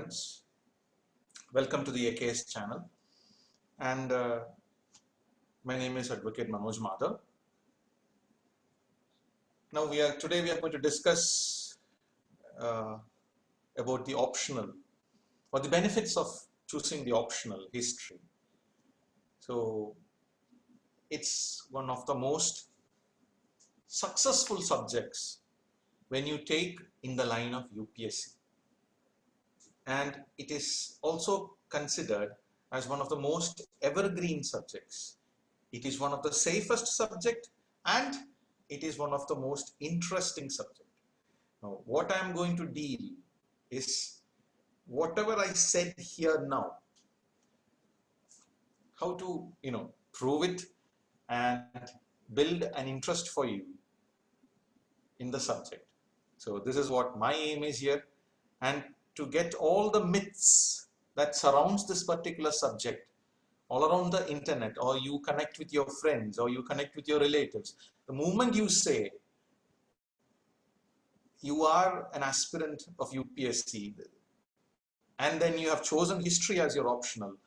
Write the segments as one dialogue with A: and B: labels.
A: friends, welcome to the AKS channel, and my name is Advocate Manoj Madhav. Now today we are going to discuss about the optional or the benefits of choosing the optional history. So it's one of the most successful subjects when you take in the line of UPSC. And it is also considered as one of the most evergreen subjects. It is one of the safest subject and it is one of the most interesting subject. Now, what I am going to deal is whatever I said here now, how to prove it and build an interest for you in the subject. So this is what my aim is here, and to get all the myths that surrounds this particular subject all around the internet, or you connect with your friends or you connect with your relatives. The moment you say you are an aspirant of UPSC and then you have chosen history as your optional,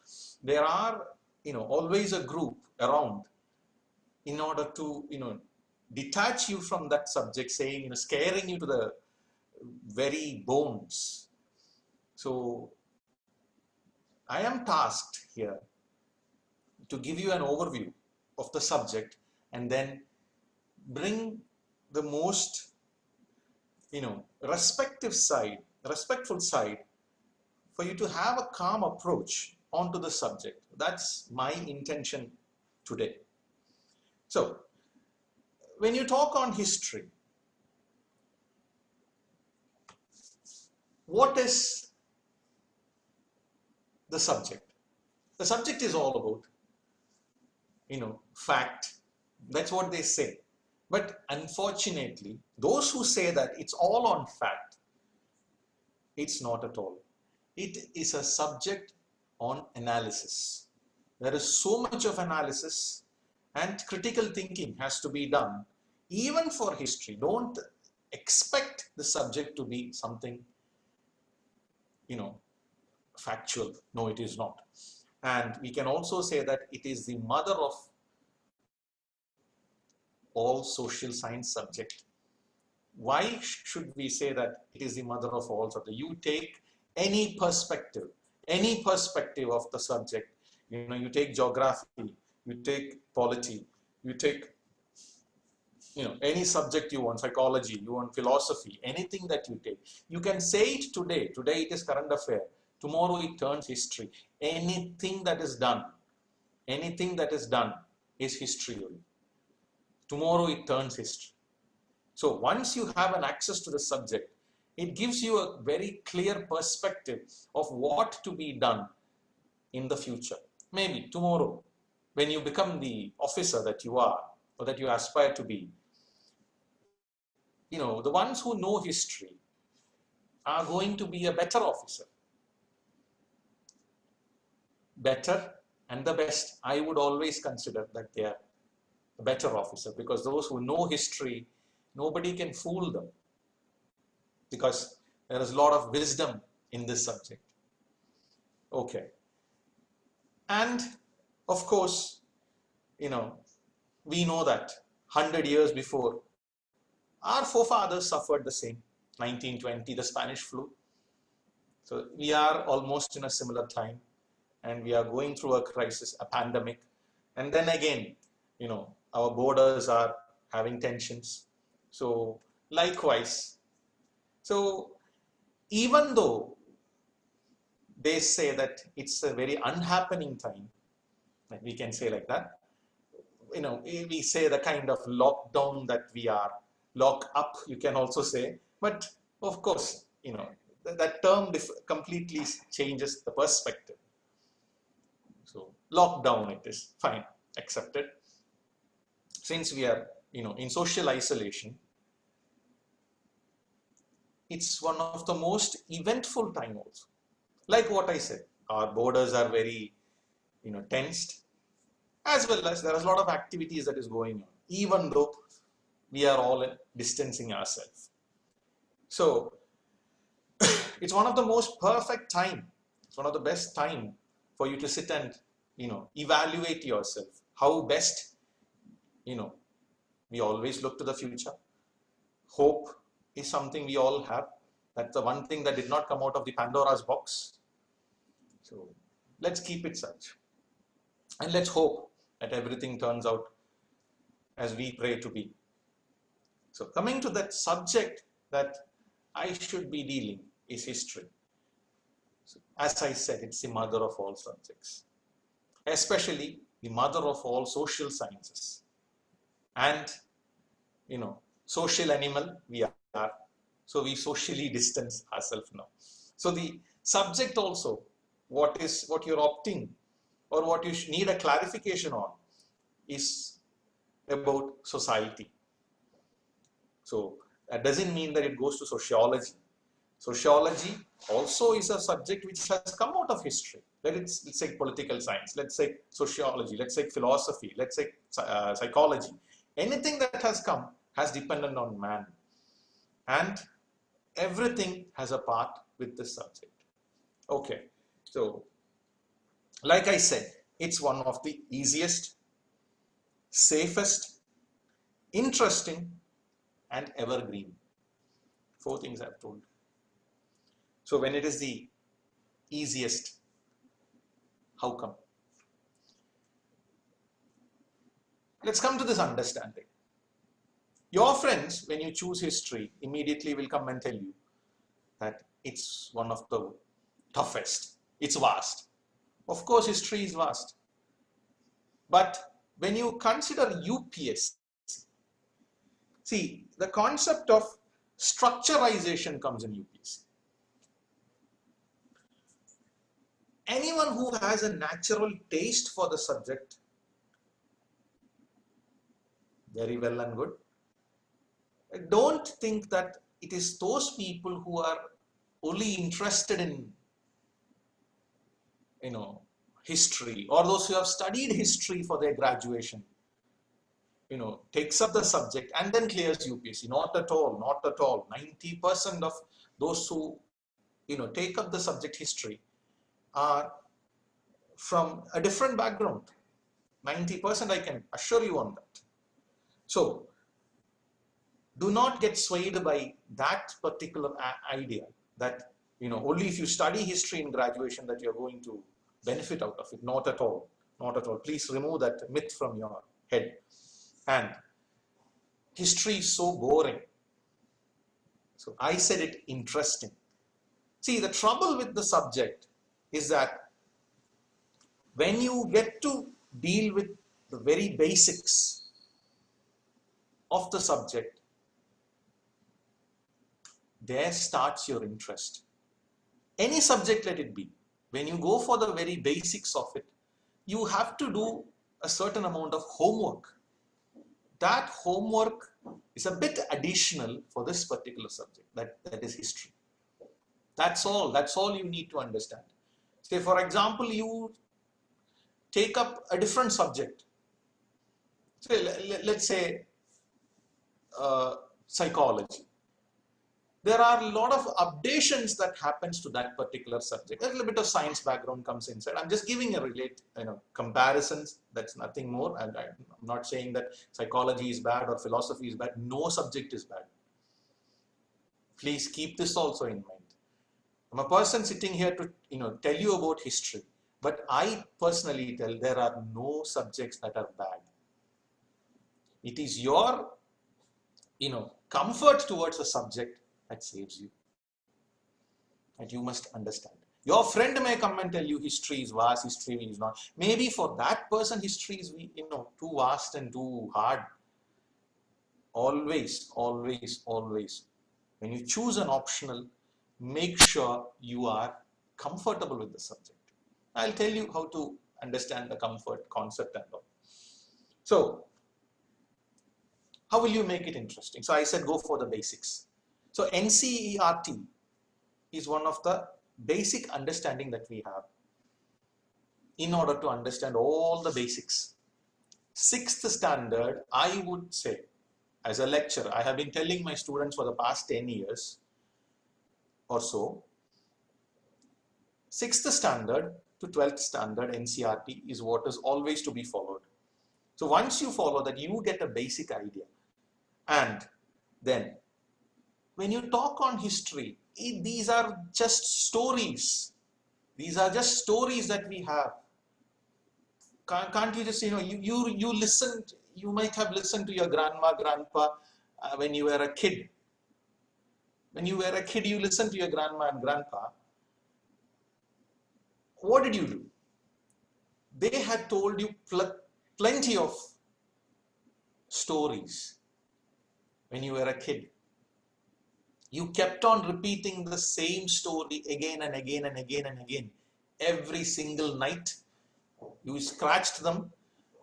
A: there are always a group around in order to detach you from that subject, saying scaring you to the very bones. So I am tasked here to give you an overview of the subject and then bring the most respectful side for you to have a calm approach onto the subject. That's my intention today. So when you talk on history, what is the subject? The subject is all about fact. That's what they say. But unfortunately, those who say that it's all on fact, it's not at all. It is a subject on analysis. There is so much of analysis and critical thinking has to be done even for history. Don't expect the subject to be something factual. No, it is not. And we can also say that it is the mother of all social science subject. Why should we say that it is the mother of all subject? You take any perspective of the subject. You take geography, you take polity, you take any subject you want, psychology, you want philosophy, anything that you take. You can say it today. Today it is current affair. Tomorrow it turns history. Anything that is done is history only. Tomorrow it turns history. So once you have an access to the subject, it gives you a very clear perspective of what to be done in the future. Maybe tomorrow, when you become the officer that you are or that you aspire to be, the ones who know history are going to be a better officer. Better and the best. I would always consider that they are a better officer, because those who know history, nobody can fool them, because there is a lot of wisdom in this subject. Okay. And of course, we know that 100 years before, our forefathers suffered the same. 1920, the Spanish flu. So we are almost in a similar time, and we are going through a crisis, a pandemic. And then again, our borders are having tensions. So likewise. So even though they say that it's a very unhappening time, like we can say like that, we say the kind of lockdown that we are, lock up, you can also say, but of course, that term completely changes the perspective. So lockdown, it is fine, accepted. Since we are, in social isolation, it's one of the most eventful time also. Like what I said, our borders are very, tensed, as well as there is a lot of activities that is going on, even though we are all distancing ourselves. So it's one of the most perfect time. It's one of the best time for you to sit and, evaluate yourself. How best, we always look to the future. Hope is something we all have. That's the one thing that did not come out of the Pandora's box. So let's keep it such. And let's hope that everything turns out as we pray to be. So coming to that subject that I should be dealing is history. So, as I said, it's the mother of all subjects, especially the mother of all social sciences. And, social animal we are, so we socially distance ourselves now. So the subject also, what you're opting or what you need a clarification on is about society. So that doesn't mean that it goes to sociology. Sociology also is a subject which has come out of history. Let's say political science, let's say sociology, let's say philosophy, let's say psychology. Anything that has come has depended on man. And everything has a part with this subject. Okay, so like I said, it's one of the easiest, safest, interesting, and evergreen. 4 things I've told. So when it is the easiest, how come? Let's come to this understanding. Your friends, when you choose history, immediately will come and tell you that it's one of the toughest. It's vast. Of course, history is vast. But when you consider UPSC, see, the concept of structurization comes in UPSC. Anyone who has a natural taste for the subject, very well and good. I don't think that it is those people who are only interested in, history, or those who have studied history for their graduation, takes up the subject and then clears UPSC. Not at all, not at all. 90% of those who, take up the subject history are from a different background. 90% I can assure you on that. So do not get swayed by that particular idea that, only if you study history in graduation that you're going to benefit out of it. Not at all. Not at all. Please remove that myth from your head. And history is so boring. So I said it interesting. See, the trouble with the subject is that when you get to deal with the very basics of the subject, there starts your interest. Any subject, let it be. When you go for the very basics of it, you have to do a certain amount of homework. That homework is a bit additional for this particular subject, that is history. That's all you need to understand. Say, for example, you take up a different subject. Say, let's say psychology. There are a lot of updations that happens to that particular subject. A little bit of science background comes inside. I'm just giving a comparisons. That's nothing more. I'm not saying that psychology is bad or philosophy is bad. No subject is bad. Please keep this also in mind. I'm a person sitting here to tell you about history, but I personally tell there are no subjects that are bad. It is your comfort towards a subject that saves you. And you must understand. Your friend may come and tell you history is vast, history is not. Maybe for that person history is too vast and too hard. Always, always, always. When you choose an optional, make sure you are comfortable with the subject. I'll tell you how to understand the comfort concept and all. So, how will you make it interesting? So I said go for the basics. So NCERT is one of the basic understanding that we have in order to understand all the basics. 6th standard, I would say, as a lecturer, I have been telling my students for the past 10 years, or so, 6th standard to 12th standard NCERT is what is always to be followed. So once you follow that, you get a basic idea. And then when you talk on history, these are just stories. These are just stories that we have. Can't you just, you listened, you might have listened to your grandma, grandpa when you were a kid. When you were a kid, you listened to your grandma and grandpa. What did you do? They had told you plenty of stories when you were a kid. You kept on repeating the same story again and again and again and again. Every single night, you scratched them.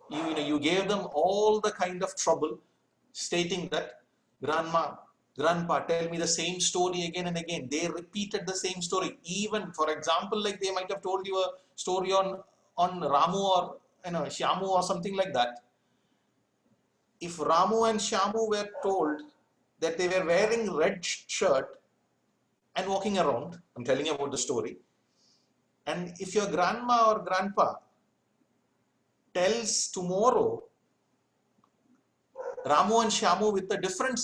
A: You gave them all the kind of trouble, stating that, grandma, grandpa, tell me the same story again and again. They repeated the same story. Even, for example, like they might have told you a story on Ramu or Shyamu or something like that. If Ramu and Shyamu were told that they were wearing red shirt and walking around, I'm telling you about the story. And if your grandma or grandpa tells tomorrow Ramu and Shyamu with a different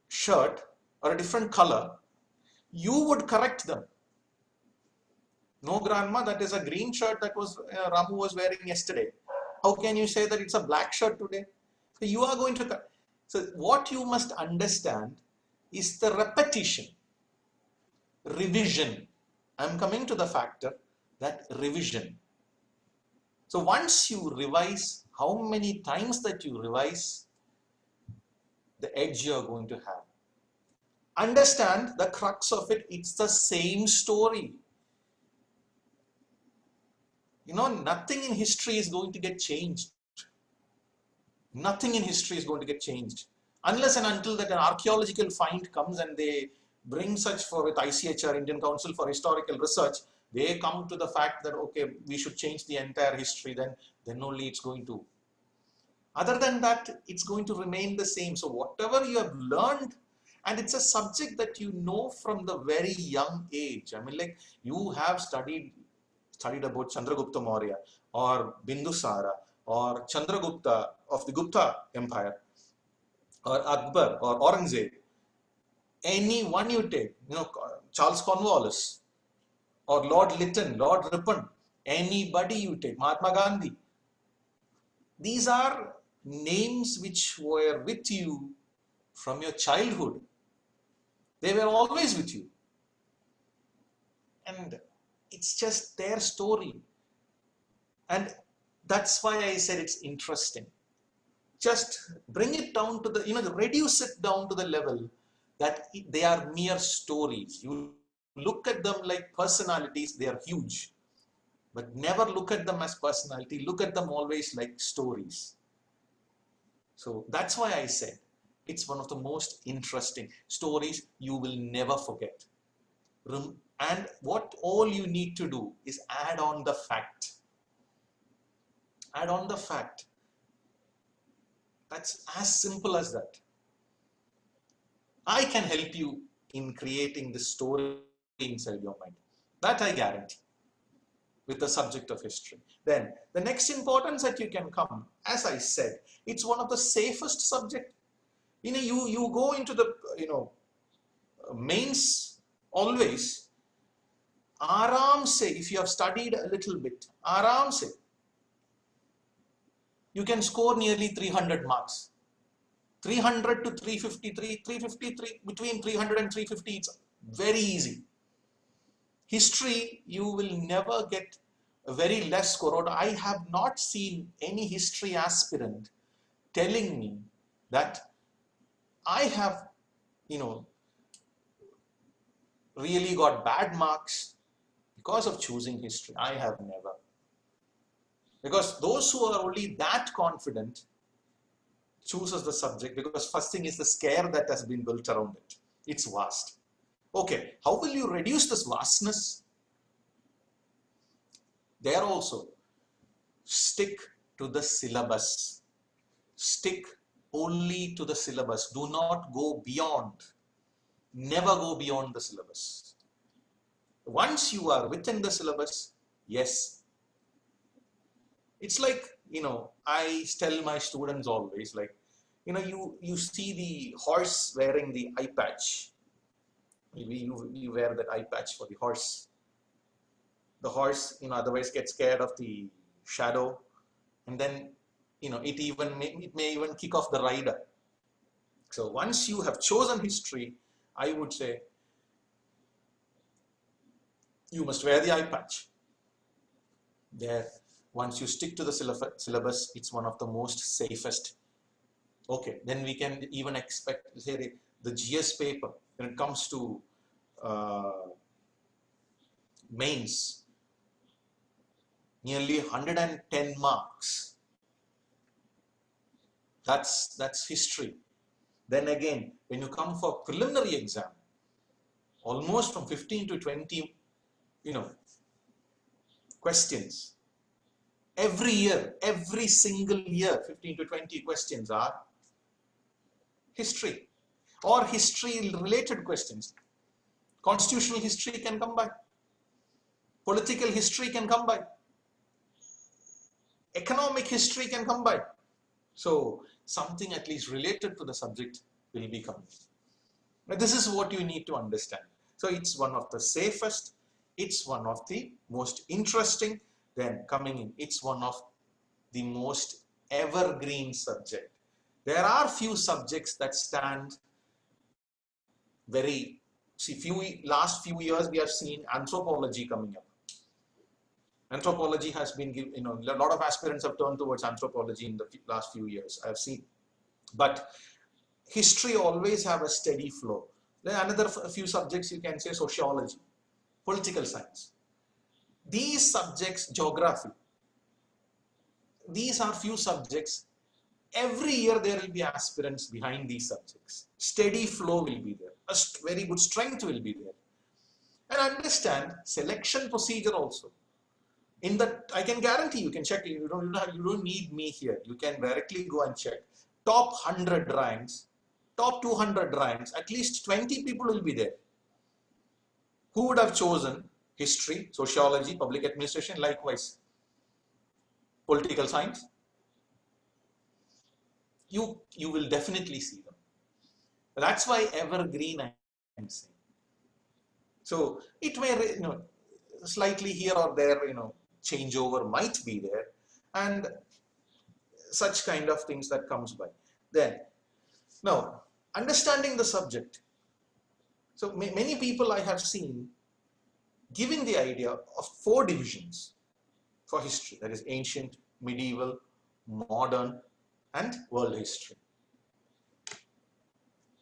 A: shirt or a different color, you would correct them. No, grandma, that is a green shirt that was Ramu was wearing yesterday. How can you say that it's a black shirt today? So you are going to. So what you must understand is the repetition, revision. I'm coming to the factor that revision. So once you revise, how many times that you revise, the edge you're going to have. Understand the crux of it. It's the same story. Nothing in history is going to get changed. Nothing in history is going to get changed. Unless and until that an archaeological find comes and they bring such with ICHR, Indian Council for Historical Research, they come to the fact that, okay, we should change the entire history, then only it's going to. Other than that, it's going to remain the same. So whatever you have learned, and it's a subject that you know from the very young age. I mean, like you have studied about Chandragupta Maurya or Bindusara or Chandragupta of the Gupta Empire or Akbar or Aurangzeb. Any one you take, Charles Cornwallis or Lord Lytton, Lord Ripon, anybody you take, Mahatma Gandhi. These are names which were with you from your childhood. They were always with you. And it's just their story. And that's why I said it's interesting. Just bring it down to the, reduce it down to the level that they are mere stories. You look at them like personalities, they are huge. But never look at them as personality. Look at them always like stories. So that's why I said it's one of the most interesting stories you will never forget. And what all you need to do is add on the fact. Add on the fact. That's as simple as that. I can help you in creating the story inside your mind. That I guarantee with the subject of history. Then the next importance that you can come, as I said, it's one of the safest subject. You go into the mains always. Aram se, if you have studied a little bit, aram se, you can score nearly 300 marks. 300 to 353, 353, between 300 and 350, it's very easy. History, you will never get a very less score. I have not seen any history aspirant telling me that I have, really got bad marks because of choosing history. I have never. Because those who are only that confident chooses the subject, because first thing is the scare that has been built around it. It's vast. Okay, how will you reduce this vastness? There also, stick to the syllabus. Stick only to the syllabus. Do not go beyond. Never go beyond the syllabus. Once you are within the syllabus, yes. It's like, I tell my students always, like, you see the horse wearing the eye patch. Maybe you wear that eye patch for the horse. The horse, otherwise gets scared of the shadow, and then, it may even kick off the rider. So once you have chosen history, I would say you must wear the eye patch. There, once you stick to the syllabus, it's one of the most safest. Okay, then we can even expect, say, the GS paper when it comes to mains, nearly 110 marks. That's history. Then again, when you come for preliminary exam, almost from 15 to 20, questions. Every year, every single year, 15 to 20 questions are history or history related questions. Constitutional history can come by. Political history can come by. Economic history can come by. So something at least related to the subject will be coming. Now, this is what you need to understand. So it's one of the safest, it's one of the most interesting, then coming in, it's one of the most evergreen subject. There are few subjects that stand very, last few years we have seen anthropology coming up. Anthropology has been given, a lot of aspirants have turned towards anthropology in the last few years, I have seen. But history always have a steady flow. Then another few subjects you can say sociology, political science. These subjects, geography, these are few subjects. Every year there will be aspirants behind these subjects. Steady flow will be there. A very good strength will be there. And understand selection procedure also. In that, I can guarantee you can check. You don't need me here. You can directly go and check. Top 100 ranks, top 200 ranks, at least 20 people will be there who would have chosen history, sociology, public administration, likewise political science. You will definitely see them. That's why evergreen I am saying. So it may, slightly here or there, changeover might be there, and such kind of things that comes by. Then, now, understanding the subject. So many people I have seen giving the idea of 4 divisions for history, that is ancient, medieval, modern, and world history.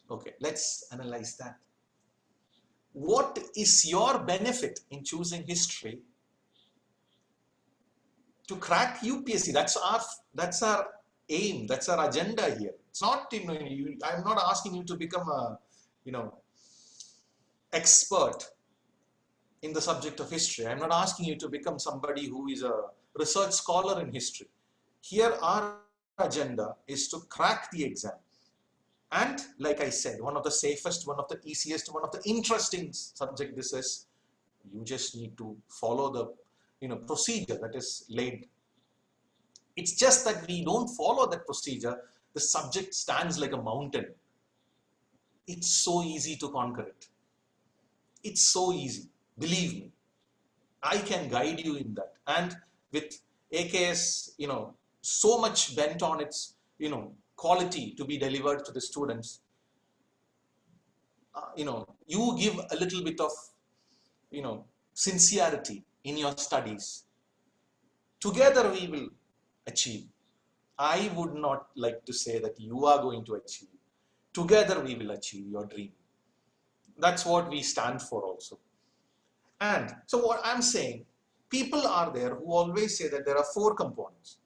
A: Okay, let's analyze that. What is your benefit in choosing history to crack UPSC? That's our aim, that's our agenda here. It's not, I'm not asking you to become a, expert in the subject of history. I'm not asking you to become somebody who is a research scholar in history. Here our agenda is to crack the exam. And like I said, one of the safest, one of the easiest, one of the interesting subject this is. You just need to follow the procedure that is laid. It's just that we don't follow that procedure. The subject stands like a mountain. It's so easy to conquer it. It's so easy. Believe me, I can guide you in that. And with AKS, so much bent on its, quality to be delivered to the students, you give a little bit of, sincerity in your studies. Together we will achieve. I would not like to say that you are going to achieve. Together we will achieve your dream. That's what we stand for also. And so what I'm saying, people are there who always say that there are 4 components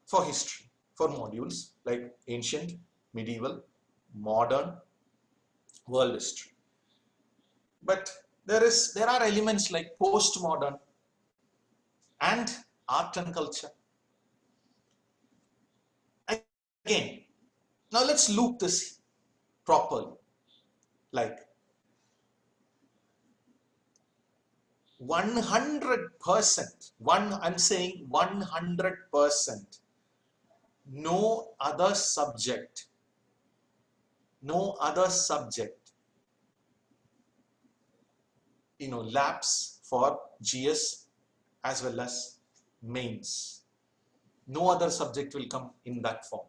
A: for history, for modules like ancient, medieval, modern, world history. But there are elements like postmodern and art and culture. Again, now let's loop this properly. like 100%, I'm saying 100%, no other subject, laps for GS as well as mains. No other subject will come in that form,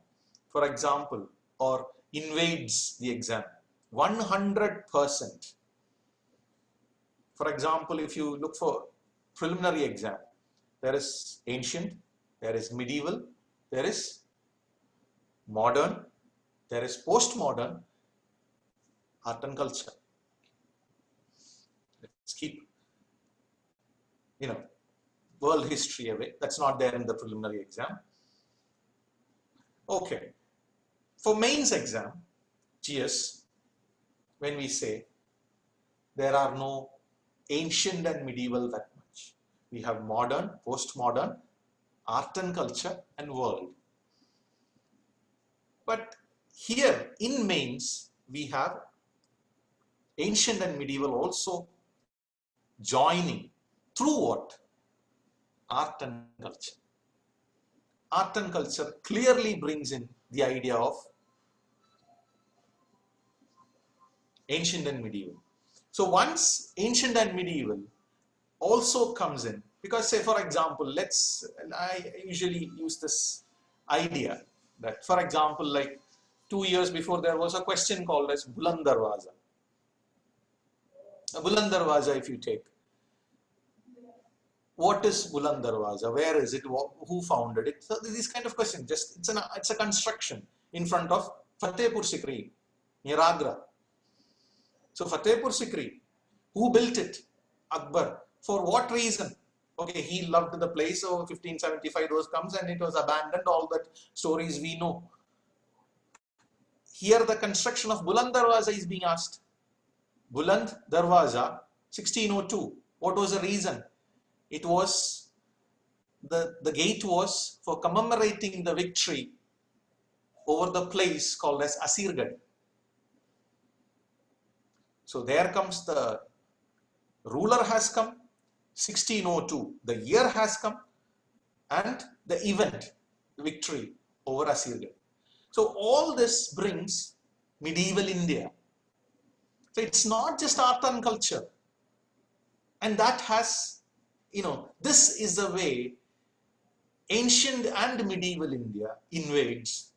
A: for example, or invades the exam. 100%. For example, if you look for preliminary exam, there is ancient, there is medieval, there is modern, there is postmodern, art and culture. Let's keep, world history away. That's not there in the preliminary exam. Okay. For mains exam, GS, when we say there are no ancient and medieval that much. We have modern, postmodern, art and culture, and world. But here in mains, we have ancient and medieval also joining through what? Art and culture. Art and culture clearly brings in the idea of ancient and medieval. So once ancient and medieval also comes in, because say for example, I usually use this idea that for example, like 2 years before there was a question called as Buland Darwaza. Buland Darwaza, if you take, what is Buland Darwaza? Where is it? Who founded it? So these kind of questions, it's a construction in front of Fatehpur Sikri, near Agra. So Fatehpur Sikri, who built it? Akbar. For what reason? Okay, he loved the place, so 1575 those comes and it was abandoned, all that stories we know. Here the construction of Buland Darwaza is being asked. Buland Darwaza, 1602. What was the reason? It was, the gate was for commemorating the victory over the place called as Asirgarh. So there comes the ruler has come, 1602, the year has come, and the event, victory over Asirgarh. So all this brings medieval India. So it's not just art and culture. And that has, this is the way ancient and medieval India invades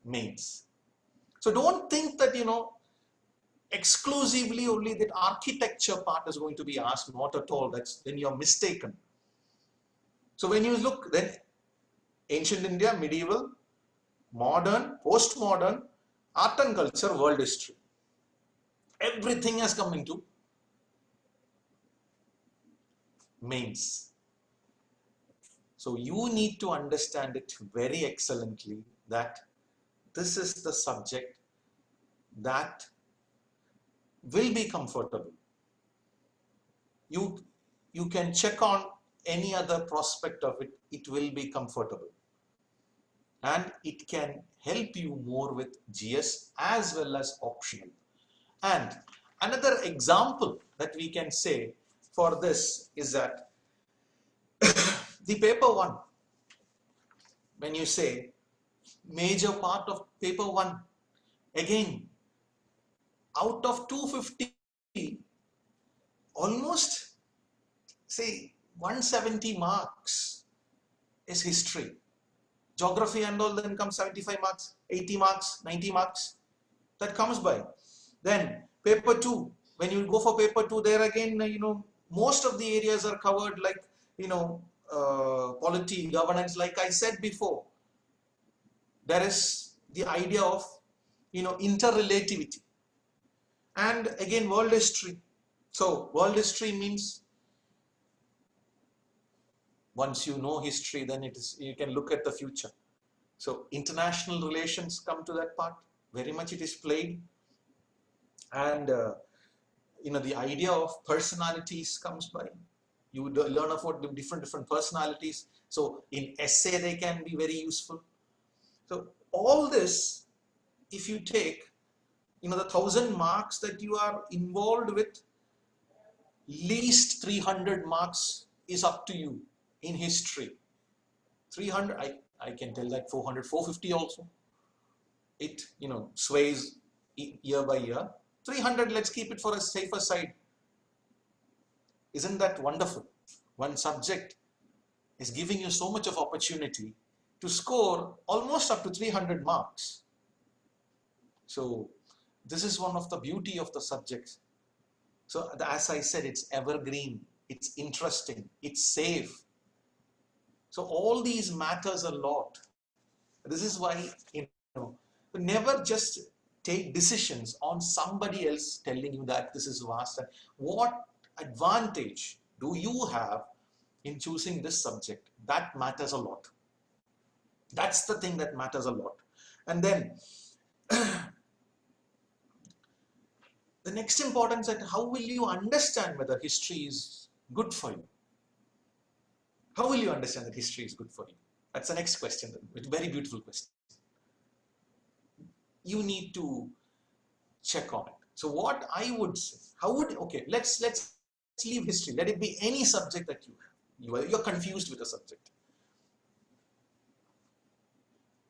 A: mains. So don't think that, exclusively only that architecture part is going to be asked, not at all. Then you're mistaken. So when you look, then ancient India, medieval, modern, postmodern, art and culture, world history. Everything has come into mains. So you need to understand it very excellently that this is the subject that will be comfortable. You can check on any other prospect of it, it will be comfortable. And it can help you more with GS as well as optional. And another example that we can say for this is that the paper 1, when you say major part of paper 1, again, out of 250, almost say 170 marks is history. Geography and all then comes 75 marks, 80 marks, 90 marks. That comes by. Then paper 2, when you go for paper 2, there again, most of the areas are covered like, polity, governance, like I said before. There is the idea of, interrelativity. And again, world history. So world history means once you know history, then you can look at the future. So international relations come to that part. Very much it is played. And the idea of personalities comes by. You learn about the different personalities. So in essay they can be very useful. So all this, if you take, the 1,000 marks that you are involved with, least 300 marks is up to you in history. 300, I can tell that 400, 450 also. It, sways year by year. 300, let's keep it for a safer side. Isn't that wonderful? One subject is giving you so much of opportunity to score almost up to 300 marks. So this is one of the beauty of the subjects. So as I said, it's evergreen, it's interesting, it's safe. So all these matters a lot. This is why, never just take decisions on somebody else telling you that this is vast. And what advantage do you have in choosing this subject? That matters a lot. That's the thing that matters a lot. And then the next importance is how will you understand whether history is good for you? How will you understand that history is good for you? That's the next question. It's a very beautiful question. You need to check on it. So what I would say, let's leave history. Let it be any subject that you have. You're confused with a subject.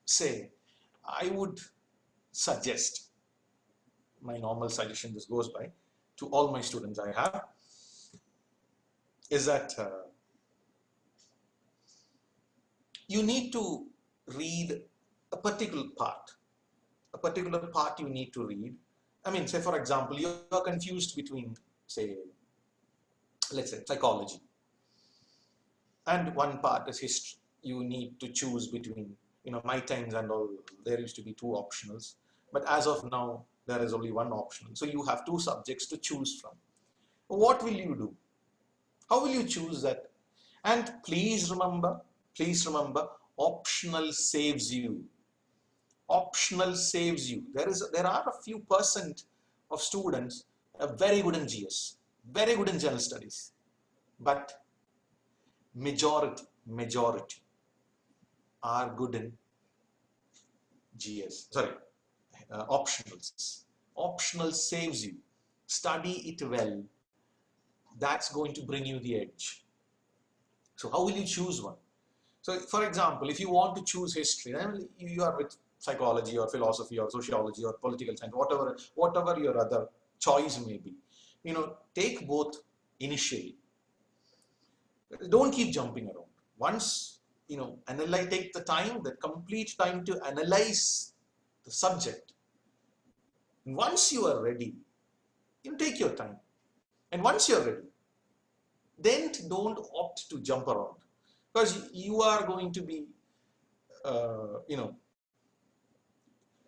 A: Say, I would suggest, my normal suggestion this goes by to all my students I have, is that you need to read a particular part. A particular part you need to read. I mean, say for example, you are confused between, say, let's say psychology, and one part is history. You need to choose between, my times and all, there used to be 2 optionals, but as of now, there is only 1 optional. So you have 2 subjects to choose from. What will you do? How will you choose that? And please remember, optional saves you. Optional saves you. There are a few % of students are very good in GS, very good in general studies, but majority are good in GS. Optionals. Optional saves you. Study it well. That's going to bring you the edge. So how will you choose one? So for example, if you want to choose history, then you are with psychology or philosophy or sociology or political science, whatever your other choice may be. Take both initially. Don't keep jumping around. Once, take the complete time to analyze the subject. And once you are ready, take your time. And once you're ready, then don't opt to jump around, because you are going to be,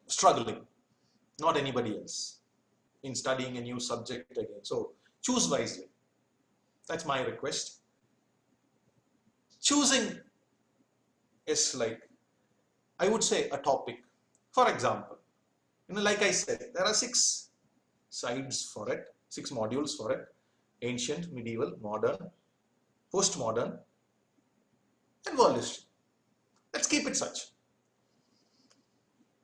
A: struggling, not anybody else, in studying a new subject again. So choose wisely. That's my request. Choosing is like, I would say, a topic. For example, like I said, there are 6 sides for it, 6 modules for it: ancient, medieval, modern, postmodern, and world history. Let's keep it such.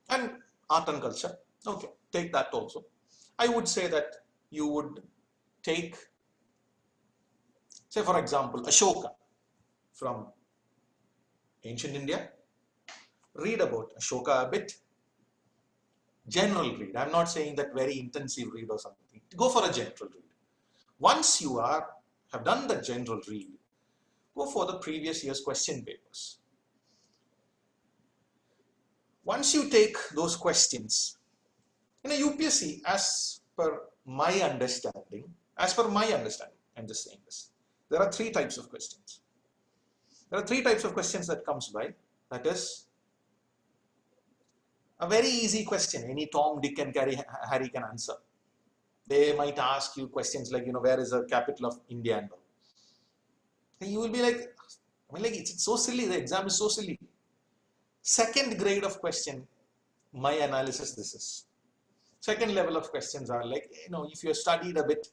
A: And art and culture. Okay, take that also. I would say that you would take, say for example, Ashoka from ancient India. Read about Ashoka a bit. General read. I'm not saying that very intensive read or something. Go for a general read. Once you have done the general read, go for the previous year's question papers. Once you take those questions, in a UPSC, as per my understanding, I'm just saying this, there are 3 types of questions. There are 3 types of questions that comes by. That is a very easy question. Any Tom, Dick and Harry can answer. They might ask you questions like, where is the capital of India and all. And you will be like, it's so silly. The exam is so silly. Second grade of question, my analysis, this is. Second level of questions are like, if you have studied a bit,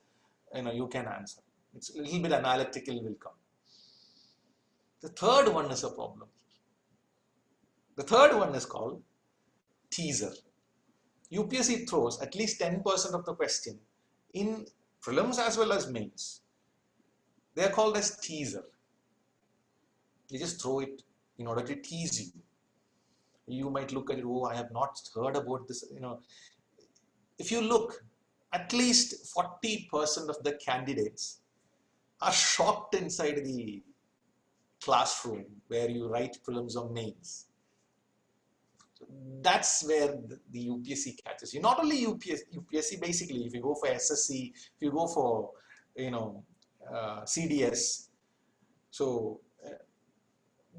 A: you can answer. It's a little bit analytical will come. The third one is a problem. The third one is called teaser. UPSC throws at least 10% of the question in prelims as well as mains. They are called as teaser. They just throw it in order to tease you. You might look at it, oh, I have not heard about this. If you look, at least 40% of the candidates are shocked inside the classroom where you write prelims or mains. So that's where the UPSC catches you. Not only UPSC, basically, if you go for SSC, if you go for CDS, so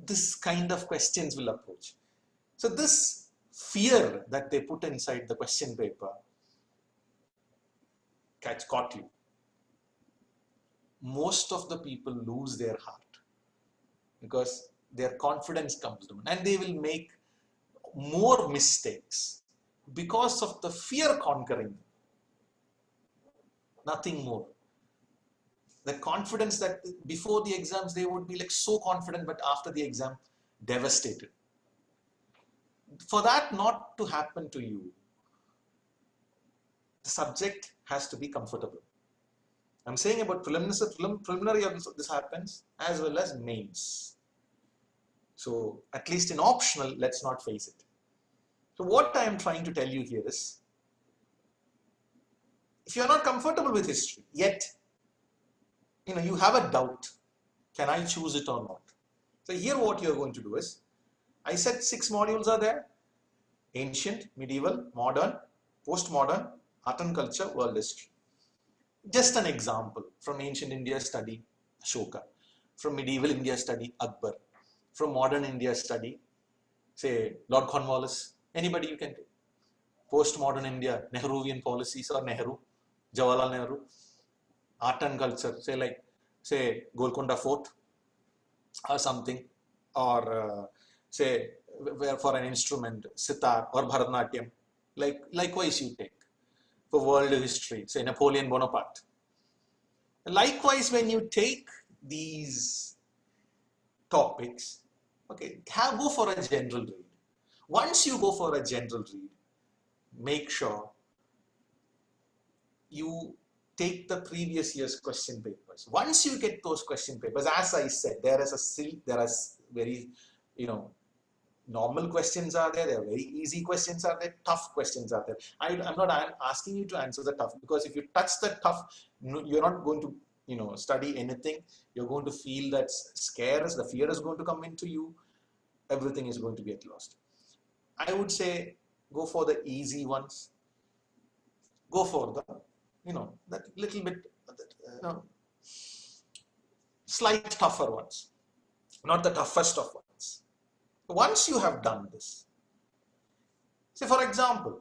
A: this kind of questions will approach. So this fear that they put inside the question paper caught you. Most of the people lose their heart because their confidence comes down and they will make more mistakes because of the fear conquering them. Nothing more. The confidence that before the exams they would be like so confident, but after the exam devastated. For that not to happen to you, the subject has to be comfortable. I'm saying about preliminary this happens as well as mains. So at least in optional, let's not face it. So what I am trying to tell you here is, if you are not comfortable with history, yet you have a doubt, can I choose it or not? So here what you are going to do is, I said 6 modules are there: ancient, medieval, modern, postmodern, art and culture, world history. Just an example: from ancient India study Ashoka, from medieval India study Akbar, from modern India study say Lord Cornwallis, anybody you can take. Postmodern India, Nehruvian policies or Nehru, Jawaharlal Nehru. Art and culture, say Golconda Fort or something, or say for an instrument sitar or Bharatanatyam. Likewise you take. For world history, say Napoleon Bonaparte. Likewise, when you take these topics, okay, go for a general read. Once you go for a general read, make sure you take the previous year's question papers. Once you get those question papers, as I said, there are very, normal questions are there are very easy questions are there, tough questions are there. I'm not asking you to answer the tough, because if you touch the tough, you're not going to, study anything. You're going to feel that scares, the fear is going to come into you. Everything is going to be at lost. I would say go for the easy ones. Go for the, that little bit, slight tougher ones, not the toughest of ones. Once you have done this, say for example,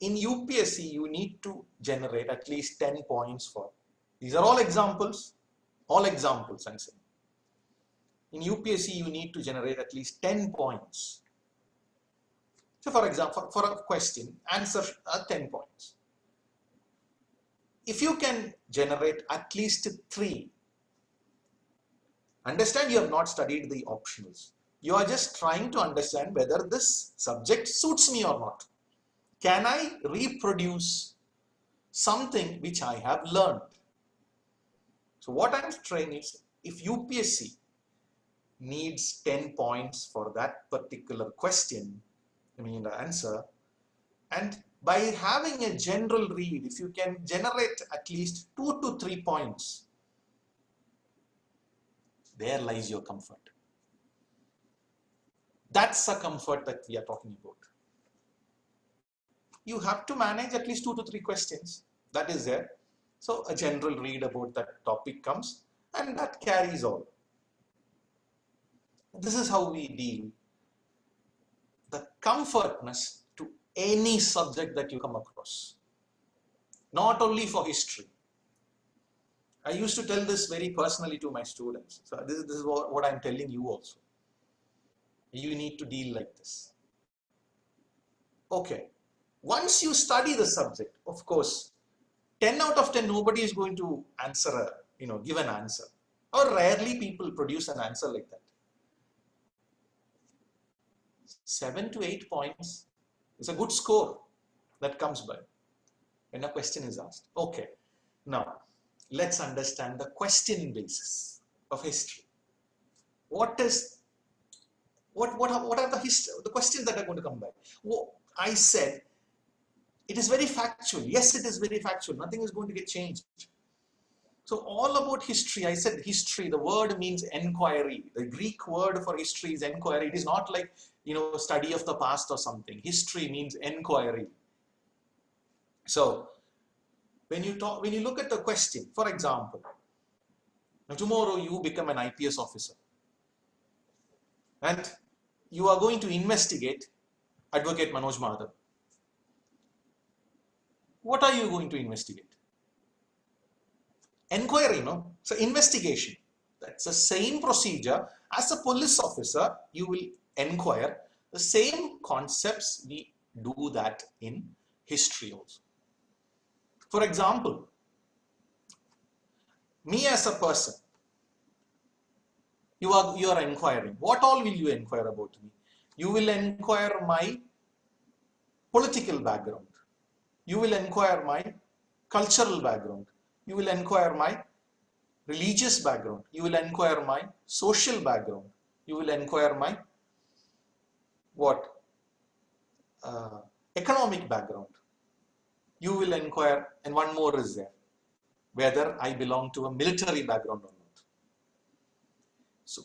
A: in UPSC you need to generate at least 10 points for, these are all examples I'm saying. In UPSC you need to generate at least 10 points. So for example, for a question, answer 10 points. If you can generate at least 3, understand you have not studied the optionals. You are just trying to understand whether this subject suits me or not. Can I reproduce something which I have learned? So what I'm trying is, if UPSC needs 10 points for that particular question, the answer, and by having a general read, if you can generate at least 2 to 3 points, there lies your comfort. That's a comfort that we are talking about. You have to manage at least 2 to 3 questions. That is there. So a general read about that topic comes, and that carries all. This is how we deal the comfortness to any subject that you come across. Not only for history. I used to tell this very personally to my students. So this is what I'm telling you also. You need to deal like this. Okay. Once you study the subject, of course, 10 out of 10, nobody is going to answer, give an answer. Or rarely people produce an answer like that. 7 to 8 points is a good score. that comes by when a question is asked. Okay, now let's understand the question basis of history. What are the questions that are going to come by? Well, I said it is very factual. Yes, it is very factual. Nothing is going to get changed. So all about history, I said history, the word means enquiry. The Greek word for history is enquiry. It is not like, study of the past or something. History means enquiry. So when you look at the question, for example, now tomorrow you become an IPS officer and you are going to investigate Advocate Manoj Madhav. What are you going to investigate? Enquiry, no? So investigation. That's the same procedure. As a police officer, you will enquire. The same concepts, we do that in history also. For example, me as a person, you are inquiring. What all will you inquire about me? You will inquire my political background. You will inquire my cultural background. You will inquire my religious background. You will inquire my social background. You will inquire my economic background. You will inquire, and one more is there, whether I belong to a military background or not. So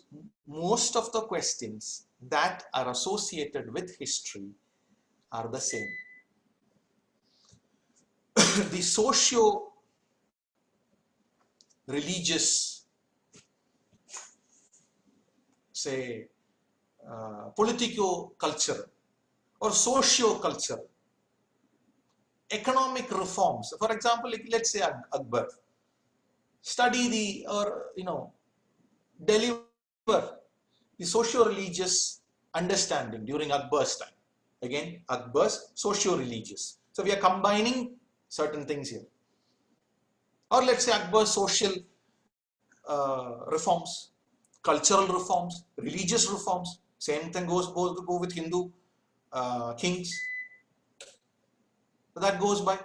A: most of the questions that are associated with history are the same. The socio-religious, say, politico-cultural or socio-cultural, economic reforms. For example, let's say Akbar, study deliver the socio-religious understanding during Akbar's time. Again, Akbar's socio-religious. So we are combining certain things here. Or let's say Akbar's social reforms, cultural reforms, religious reforms. Same thing goes with Hindu kings. So that goes by.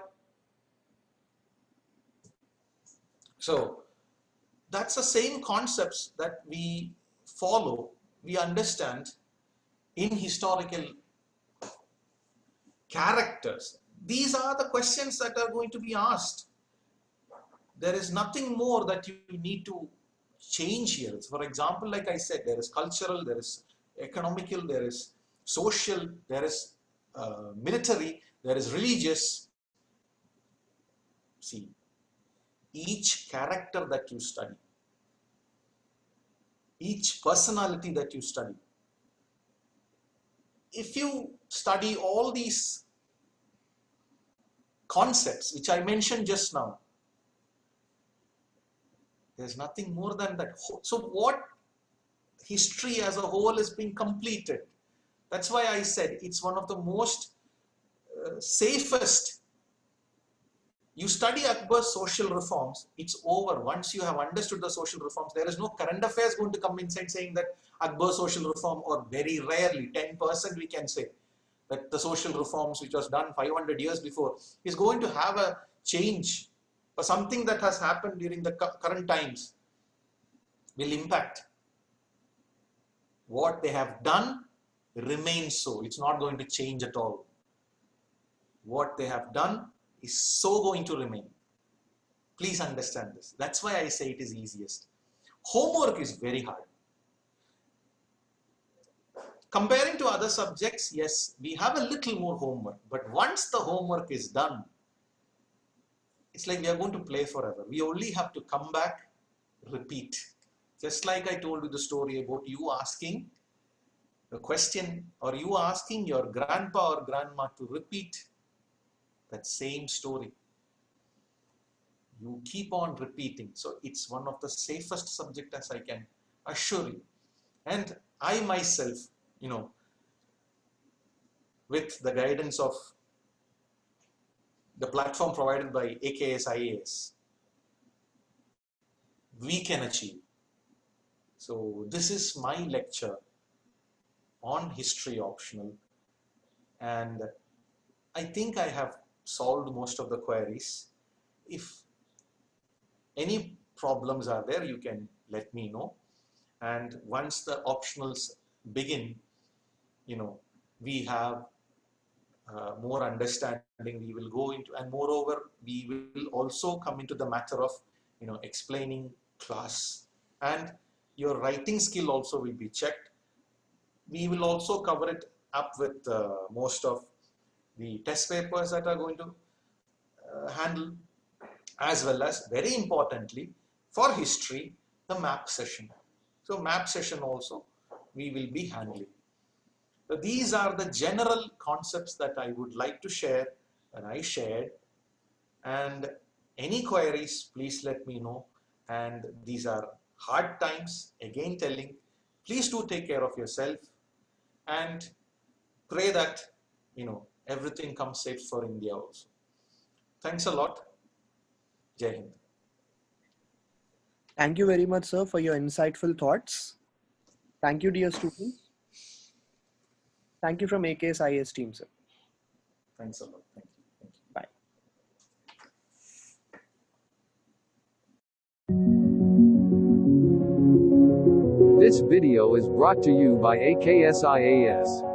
A: So that's the same concepts that we follow, we understand in historical characters. These are the questions that are going to be asked. There is nothing more that you need to change here. For example, like I said, there is cultural, there is economical, there is social, there is military, there is religious. See, each character that you study, each personality that you study, if you study all these concepts which I mentioned just now, there's nothing more than that. So what history as a whole is being completed. That's why I said it's one of the most safest. You study Akbar's social reforms, it's over. Once you have understood the social reforms, there is no current affairs going to come inside saying that Akbar's social reform, or very rarely, 10% we can say, that the social reforms which was done 500 years before is going to have a change, or something that has happened during the current times will impact. What they have done remains so. It's not going to change at all. What they have done is so going to remain. Please understand this. That's why I say it is easiest. Homework is very hard. Comparing to other subjects, yes, we have a little more homework, but once the homework is done, it's like we are going to play forever. We only have to come back, repeat. Just like I told you the story about you asking the question, or you asking your grandpa or grandma to repeat that same story. You keep on repeating. So it's one of the safest subjects, as I can assure you. And I myself, with the guidance of the platform provided by AKS IAS, we can achieve. So this is my lecture on history optional, and I think I have solved most of the queries. If any problems are there, you can let me know. And once the optionals begin, we have more understanding, we will go into, and moreover, we will also come into the matter of, explaining class, and your writing skill also will be checked. We will also cover it up with most of the test papers that are going to handle, as well as, very importantly, for history, the map session. So map session also we will be handling. So these are the general concepts that I would like to share, and I shared. And any queries, please let me know. And these are hard times, again telling, please do take care of yourself and pray that, everything comes safe for India also. Thanks a lot. Jai Hind.
B: Thank you very much, sir, for your insightful thoughts. Thank you, dear students. Thank you from AKS IAS team, sir.
A: Thanks a lot. Thank you. Thank you.
B: Bye.
C: This video is brought to you by AKS IAS.